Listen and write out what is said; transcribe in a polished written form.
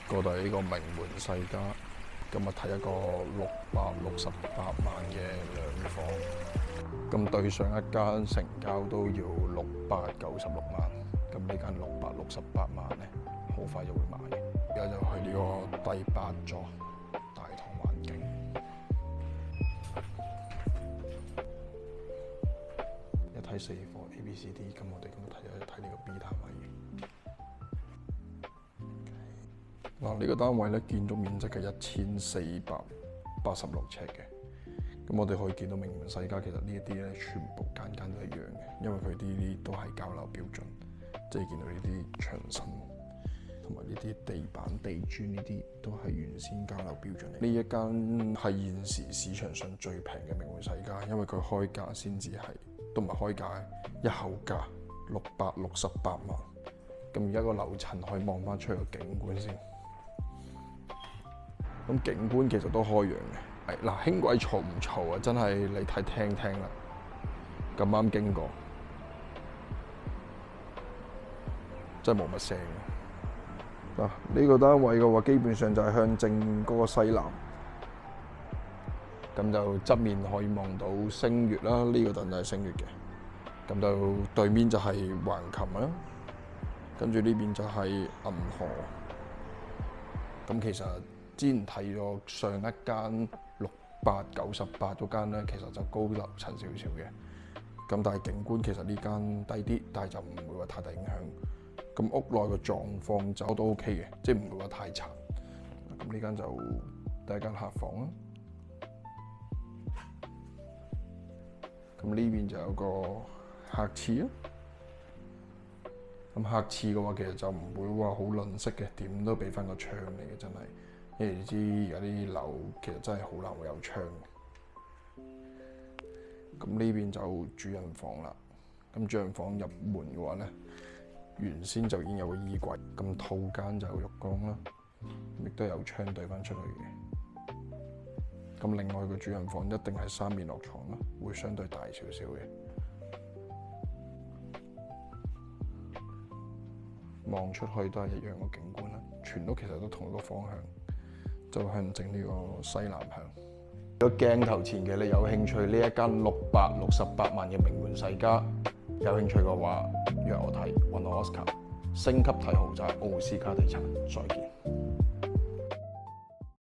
過到呢個名門世家，今日睇一個668萬嘅兩房，咁對上一間成交都要696萬，咁呢間668萬咧，好快就會賣。而家就去呢個第8座大同環境，一睇4貨 A、B、C、D， 咁我哋今日睇呢個 B 單位。嗱，呢個單位咧，建築面積係1486尺嘅。咁我哋可以見到名門世家，其實呢一啲咧，全部間都一樣嘅，因為佢啲都係交樓標準，即係見到呢啲牆身同埋呢啲地板、地磚呢啲都係原先交樓標準嚟。呢一間係現時市場上最平嘅名門世家，因為佢開價先至係都唔係開價，一口價668萬。咁而家個樓層可以望翻出去個景觀先。咁景觀其實都開揚嘅，嗱，輕軌嘈唔嘈啊？真係你睇聽啦，咁啱經過，真係冇乜聲。嗱，呢個單位嘅話，基本上就係向正嗰個西南，咁就側面可以望到星月啦。呢個凳就係星月嘅，咁就對面就係橫琴啦，跟住呢邊就係銀河。咁其實之前睇咗上一間698嗰間咧，其實就高樓層少少嘅。咁但係景觀其實呢間低啲，但係就唔會話太大影響。咁屋內嘅狀況就都 OK 嘅，即係唔會話太殘。咁呢間就第一間客房啦。咁呢邊就有個客廁啦。咁客廁嘅話，其實就唔會話好吝嗇嘅，點都俾翻個窗嚟嘅，真係。因為你知而家啲樓其實真係好難會有窗嘅。咁呢邊就主人房啦。咁主人房入門嘅話咧，原先就已經有個衣櫃，咁套間就有浴缸啦，亦都有窗對翻出去嘅。咁另外個主人房一定係3面落床啦，會相對大少少嘅。望出去都係一樣嘅景觀啦，全屋其實都同一個方向。就向正呢個西南向。如果鏡頭前嘅你有興趣呢一間668萬嘅名門世家，有興趣嘅話，約我睇，揾我 Oscar，升級睇豪宅奧斯卡地產，再見。